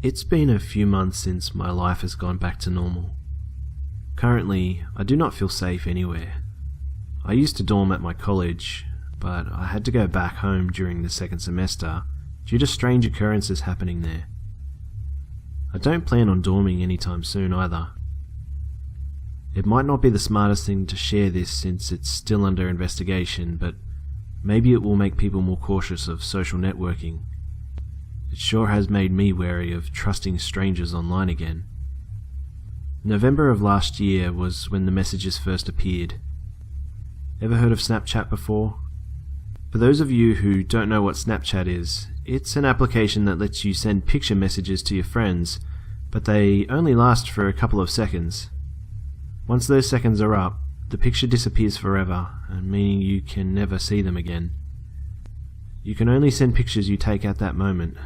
It's been a few months since my life has gone back to normal. Currently, I do not feel safe anywhere. I used to dorm at my college, but I had to go back home during the second semester due to strange occurrences happening there. I don't plan on dorming anytime soon either. It might not be the smartest thing to share this since it's still under investigation, but maybe it will make people more cautious of social networking. It sure has made me wary of trusting strangers online again. November of last year was when the messages first appeared. Ever heard of Snapchat before? For those of you who don't know what Snapchat is, it's an application that lets you send picture messages to your friends, but they only last for a couple of seconds. Once those seconds are up, the picture disappears forever, meaning you can never see them again. You can only send pictures you take at that moment,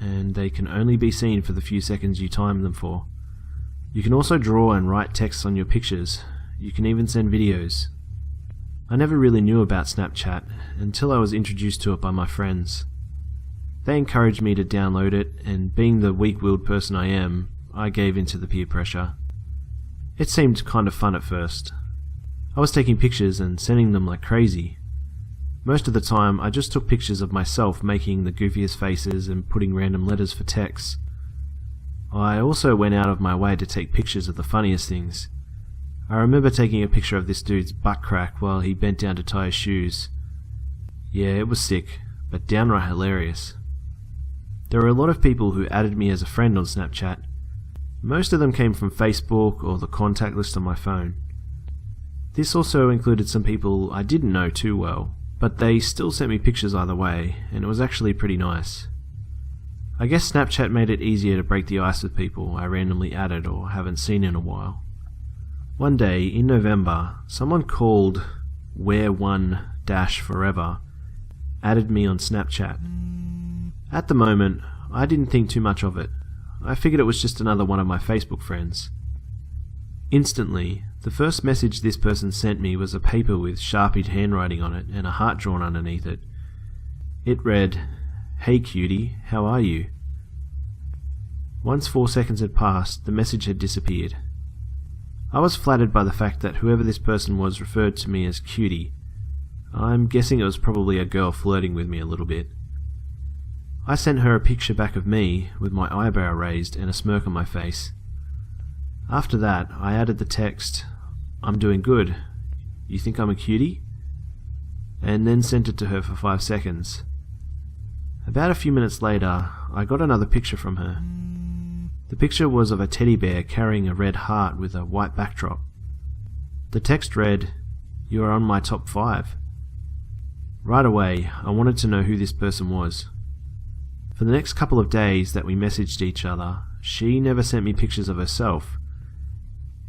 and they can only be seen for the few seconds you time them for. You can also draw and write texts on your pictures. You can even send videos. I never really knew about Snapchat until I was introduced to it by my friends. They encouraged me to download it, and being the weak-willed person I am, I gave in to the peer pressure. It seemed kind of fun at first. I was taking pictures and sending them like crazy. Most of the time, I just took pictures of myself making the goofiest faces and putting random letters for texts. I also went out of my way to take pictures of the funniest things. I remember taking a picture of this dude's butt crack while he bent down to tie his shoes. Yeah, it was sick, but downright hilarious. There were a lot of people who added me as a friend on Snapchat. Most of them came from Facebook or the contact list on my phone. This also included some people I didn't know too well, but they still sent me pictures either way, and it was actually pretty nice. I guess Snapchat made it easier to break the ice with people I randomly added or haven't seen in a while. One day, in November, someone called Where1-Forever added me on Snapchat. At the moment, I didn't think too much of it. I figured it was just another one of my Facebook friends. Instantly, the first message this person sent me was a paper with sharpied handwriting on it and a heart drawn underneath it. It read, "Hey cutie, how are you?" Once 4 seconds had passed, the message had disappeared. I was flattered by the fact that whoever this person was referred to me as cutie. I'm guessing it was probably a girl flirting with me a little bit. I sent her a picture back of me with my eyebrow raised and a smirk on my face. After that, I added the text, "I'm doing good. You think I'm a cutie?" and then sent it to her for 5 seconds. About a few minutes later, I got another picture from her. The picture was of a teddy bear carrying a red heart with a white backdrop. The text read, "You are on my top 5. Right away, I wanted to know who this person was. For the next couple of days that we messaged each other, she never sent me pictures of herself.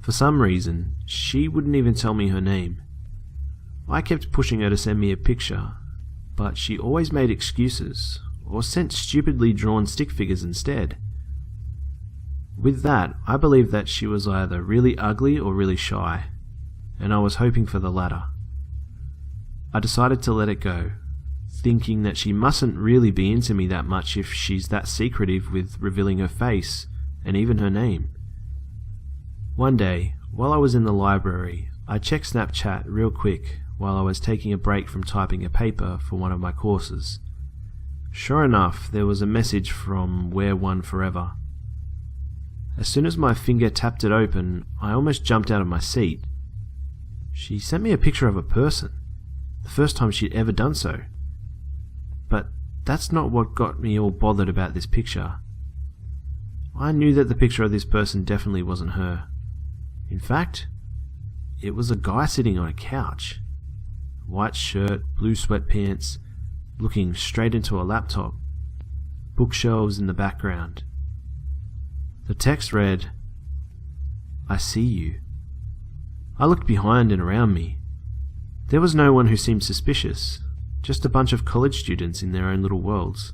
For some reason, she wouldn't even tell me her name. I kept pushing her to send me a picture, but she always made excuses, or sent stupidly drawn stick figures instead. With that, I believed that she was either really ugly or really shy, and I was hoping for the latter. I decided to let it go, thinking that she mustn't really be into me that much if she's that secretive with revealing her face, and even her name. One day, while I was in the library, I checked Snapchat real quick while I was taking a break from typing a paper for one of my courses. Sure enough, there was a message from Where1-Forever. As soon as my finger tapped it open, I almost jumped out of my seat. She sent me a picture of a person, the first time she'd ever done so. But that's not what got me all bothered about this picture. I knew that the picture of this person definitely wasn't her. In fact, it was a guy sitting on a couch. White shirt, blue sweatpants, looking straight into a laptop. Bookshelves in the background. The text read, "I see you." I looked behind and around me. There was no one who seemed suspicious, just a bunch of college students in their own little worlds.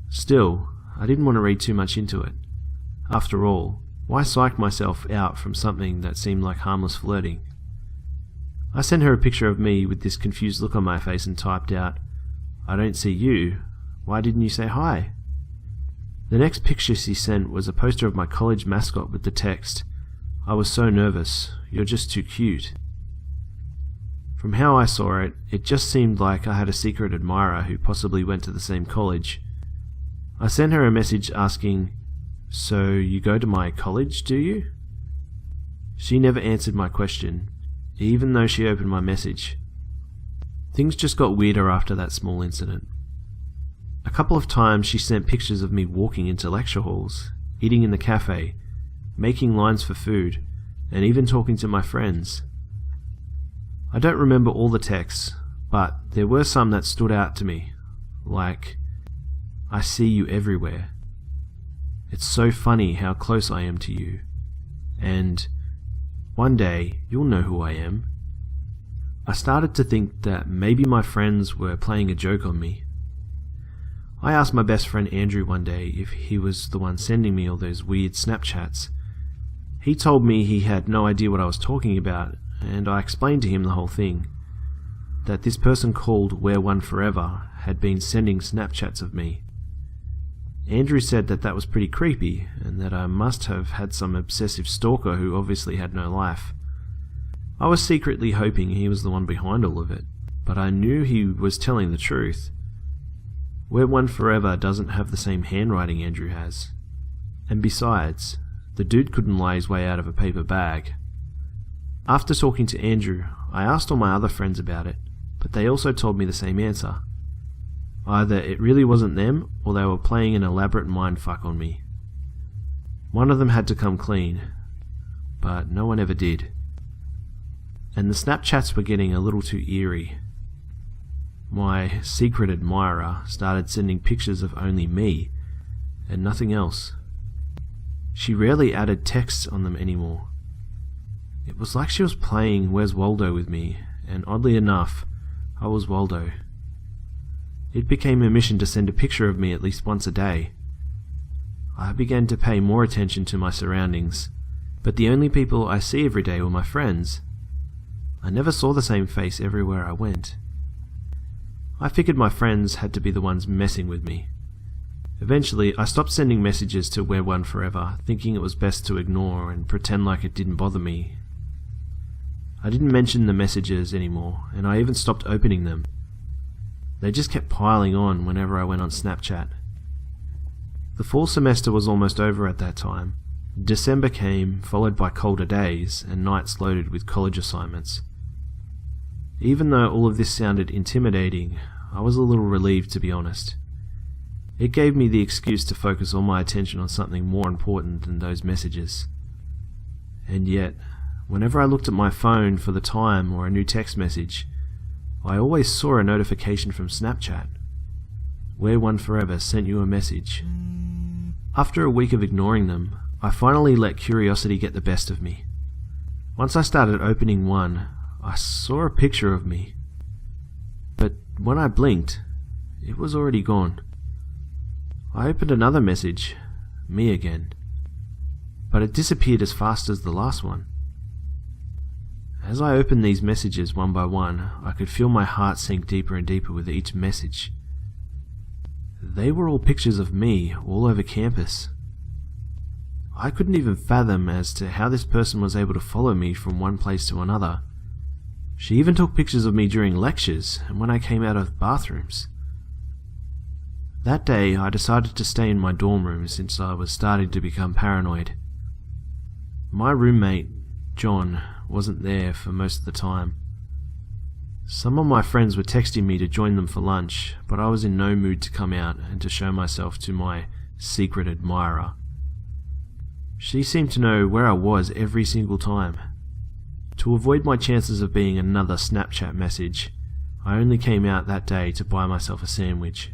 Still, I didn't want to read too much into it. After all, why psych myself out from something that seemed like harmless flirting? I sent her a picture of me with this confused look on my face and typed out, "I don't see you. Why didn't you say hi?" The next picture she sent was a poster of my college mascot with the text, "I was so nervous, you're just too cute." From how I saw it, it just seemed like I had a secret admirer who possibly went to the same college. I sent her a message asking, "So you go to my college, do you?" She never answered my question, even though she opened my message. Things just got weirder after that small incident. A couple of times she sent pictures of me walking into lecture halls, eating in the cafe, making lines for food, and even talking to my friends. I don't remember all the texts, but there were some that stood out to me, like, "I see you everywhere. It's so funny how close I am to you," and "One day you'll know who I am." I started to think that maybe my friends were playing a joke on me. I asked my best friend Andrew one day if he was the one sending me all those weird Snapchats. He told me he had no idea what I was talking about, and I explained to him the whole thing. That this person called Wear One Forever had been sending Snapchats of me. Andrew said that that was pretty creepy, and that I must have had some obsessive stalker who obviously had no life. I was secretly hoping he was the one behind all of it, but I knew he was telling the truth. Wear One Forever doesn't have the same handwriting Andrew has. And besides, the dude couldn't lie his way out of a paper bag. After talking to Andrew, I asked all my other friends about it, but they also told me the same answer. Either it really wasn't them, or they were playing an elaborate mindfuck on me. One of them had to come clean, but no one ever did. And the Snapchats were getting a little too eerie. My secret admirer started sending pictures of only me, and nothing else. She rarely added texts on them anymore. It was like she was playing Where's Waldo with me, and oddly enough, I was Waldo. It became a mission to send a picture of me at least once a day. I began to pay more attention to my surroundings, but the only people I see every day were my friends. I never saw the same face everywhere I went. I figured my friends had to be the ones messing with me. Eventually, I stopped sending messages to Wear One Forever, thinking it was best to ignore and pretend like it didn't bother me. I didn't mention the messages anymore, and I even stopped opening them. They just kept piling on whenever I went on Snapchat. The fall semester was almost over at that time. December came, followed by colder days and nights loaded with college assignments. Even though all of this sounded intimidating, I was a little relieved, to be honest. It gave me the excuse to focus all my attention on something more important than those messages. And yet, whenever I looked at my phone for the time or a new text message, I always saw a notification from Snapchat. Wear One Forever sent you a message. After a week of ignoring them, I finally let curiosity get the best of me. Once I started opening one, I saw a picture of me. But when I blinked, it was already gone. I opened another message, me again, but it disappeared as fast as the last one. As I opened these messages one by one, I could feel my heart sink deeper and deeper with each message. They were all pictures of me all over campus. I couldn't even fathom as to how this person was able to follow me from one place to another. She even took pictures of me during lectures and when I came out of bathrooms. That day, I decided to stay in my dorm room since I was starting to become paranoid. My roommate, John, wasn't there for most of the time. Some of my friends were texting me to join them for lunch, but I was in no mood to come out and to show myself to my secret admirer. She seemed to know where I was every single time. To avoid my chances of being another Snapchat message, I only came out that day to buy myself a sandwich.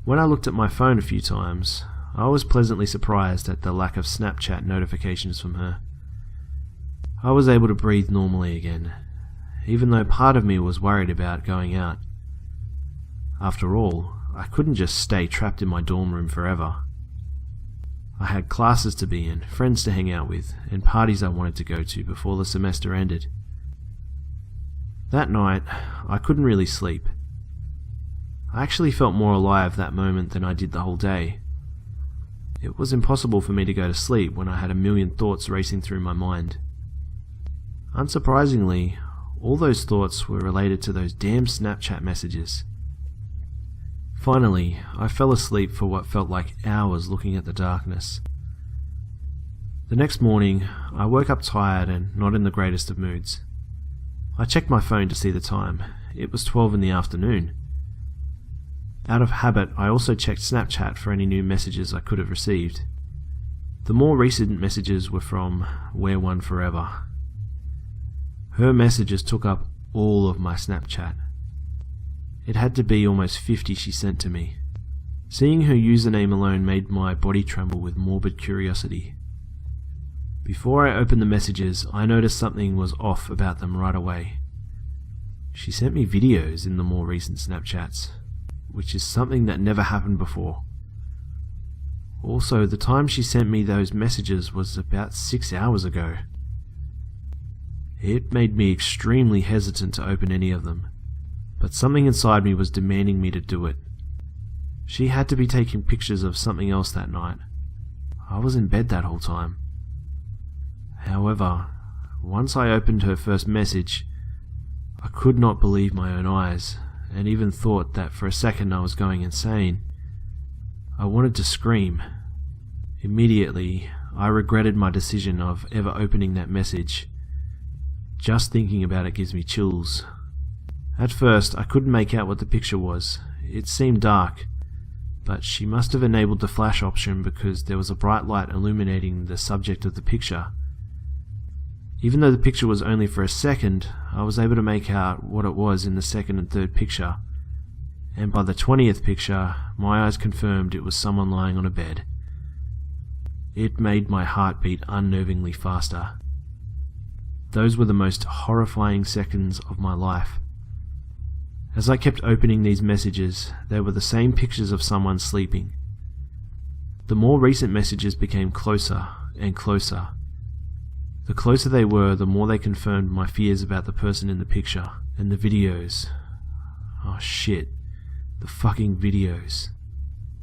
When I looked at my phone a few times, I was pleasantly surprised at the lack of Snapchat notifications from her. I was able to breathe normally again, even though part of me was worried about going out. After all, I couldn't just stay trapped in my dorm room forever. I had classes to be in, friends to hang out with, and parties I wanted to go to before the semester ended. That night, I couldn't really sleep. I actually felt more alive that moment than I did the whole day. It was impossible for me to go to sleep when I had a million thoughts racing through my mind. Unsurprisingly, all those thoughts were related to those damn Snapchat messages. Finally, I fell asleep for what felt like hours looking at the darkness. The next morning, I woke up tired and not in the greatest of moods. I checked my phone to see the time. It was 12 in the afternoon. Out of habit, I also checked Snapchat for any new messages I could have received. The more recent messages were from Wear One Forever. Her messages took up all of my Snapchat. It had to be almost 50 she sent to me. Seeing her username alone made my body tremble with morbid curiosity. Before I opened the messages, I noticed something was off about them right away. She sent me videos in the more recent Snapchats, which is something that never happened before. Also, the time she sent me those messages was about 6 hours ago. It made me extremely hesitant to open any of them, but something inside me was demanding me to do it. She had to be taking pictures of something else that night. I was in bed that whole time. However, once I opened her first message, I could not believe my own eyes, and even thought that for a second I was going insane. I wanted to scream. Immediately, I regretted my decision of ever opening that message. Just thinking about it gives me chills. At first, I couldn't make out what the picture was. It seemed dark, but she must have enabled the flash option because there was a bright light illuminating the subject of the picture. Even though the picture was only for a second, I was able to make out what it was in the second and third picture, and by the 20th picture, my eyes confirmed it was someone lying on a bed. It made my heart beat unnervingly faster. Those were the most horrifying seconds of my life. As I kept opening these messages, they were the same pictures of someone sleeping. The more recent messages became closer and closer. The closer they were, the more they confirmed my fears about the person in the picture, and the videos. Oh shit, the fucking videos.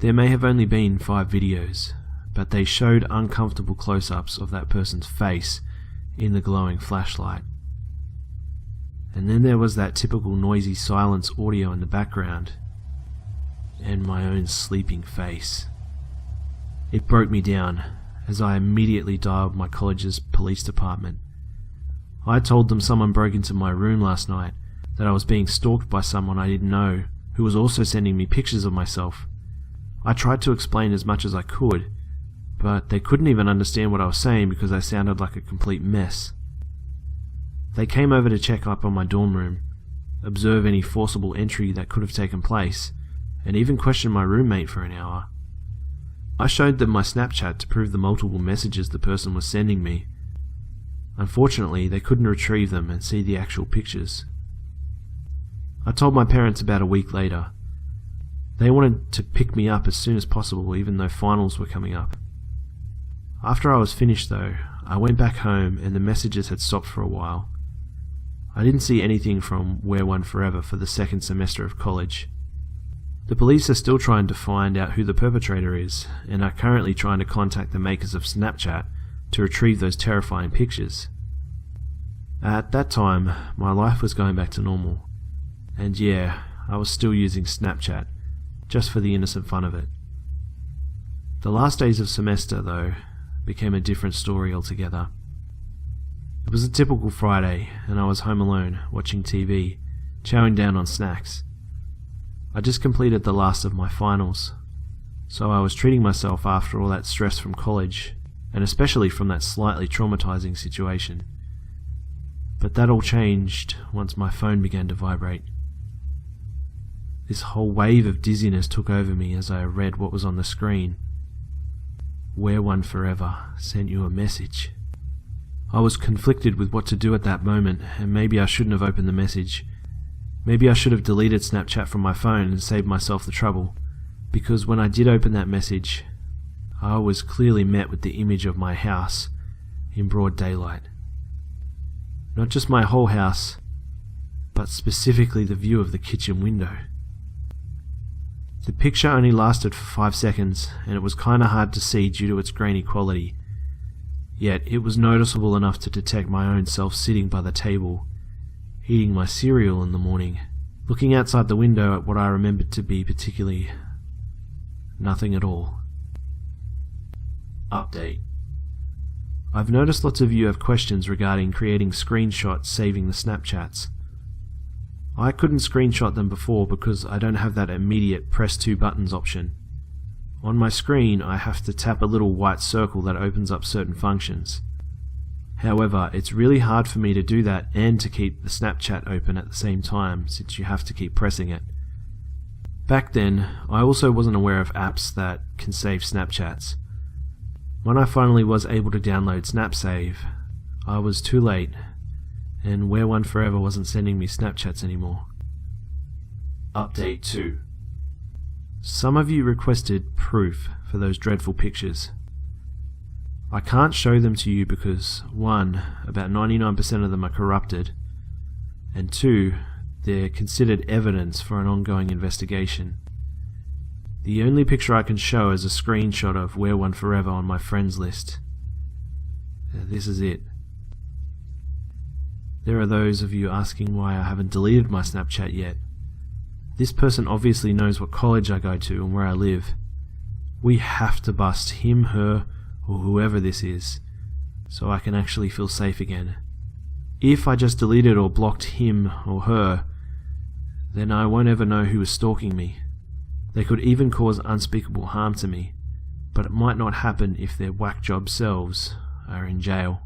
There may have only been 5 videos, but they showed uncomfortable close-ups of that person's face in the glowing flashlight. And then there was that typical noisy silence audio in the background, and my own sleeping face. It broke me down, as I immediately dialed my college's police department. I told them someone broke into my room last night, that I was being stalked by someone I didn't know, who was also sending me pictures of myself. I tried to explain as much as I could, but they couldn't even understand what I was saying because I sounded like a complete mess. They came over to check up on my dorm room, observe any forcible entry that could have taken place, and even question my roommate for an hour. I showed them my Snapchat to prove the multiple messages the person was sending me. Unfortunately, they couldn't retrieve them and see the actual pictures. I told my parents about a week later. They wanted to pick me up as soon as possible, even though finals were coming up. After I was finished though, I went back home and the messages had stopped for a while. I didn't see anything from Wear One Forever for the second semester of college. The police are still trying to find out who the perpetrator is, and are currently trying to contact the makers of Snapchat to retrieve those terrifying pictures. At that time, my life was going back to normal, and yeah, I was still using Snapchat, just for the innocent fun of it. The last days of semester, though, became a different story altogether. It was a typical Friday, and I was home alone, watching TV, chowing down on snacks. I just completed the last of my finals, so I was treating myself after all that stress from college, and especially from that slightly traumatizing situation. But that all changed once my phone began to vibrate. This whole wave of dizziness took over me as I read what was on the screen. Wear One Forever sent you a message. I was conflicted with what to do at that moment, and maybe I shouldn't have opened the message. Maybe I should have deleted Snapchat from my phone and saved myself the trouble, because when I did open that message, I was clearly met with the image of my house in broad daylight. Not just my whole house, but specifically the view of the kitchen window. The picture only lasted for 5 seconds, and it was kinda hard to see due to its grainy quality. Yet it was noticeable enough to detect my own self sitting by the table, eating my cereal in the morning, looking outside the window at what I remembered to be particularly nothing at all. Update. I've noticed lots of you have questions regarding creating screenshots saving the Snapchats. I couldn't screenshot them before because I don't have that immediate press 2 buttons option. On my screen I have to tap a little white circle that opens up certain functions. However, it's really hard for me to do that and to keep the Snapchat open at the same time since you have to keep pressing it. Back then, I also wasn't aware of apps that can save Snapchats. When I finally was able to download SnapSave, I was too late, and Wear One Forever wasn't sending me Snapchats anymore. Update 2. Some of you requested proof for those dreadful pictures. I can't show them to you because 1. About 99% of them are corrupted, and 2. They're considered evidence for an ongoing investigation. The only picture I can show is a screenshot of Wear One Forever on my friends list. This is it. There are those of you asking why I haven't deleted my Snapchat yet. This person obviously knows what college I go to and where I live. We have to bust him, her, or whoever this is, so I can actually feel safe again. If I just deleted or blocked him or her, then I won't ever know who is stalking me. They could even cause unspeakable harm to me, but it might not happen if their whack job selves are in jail.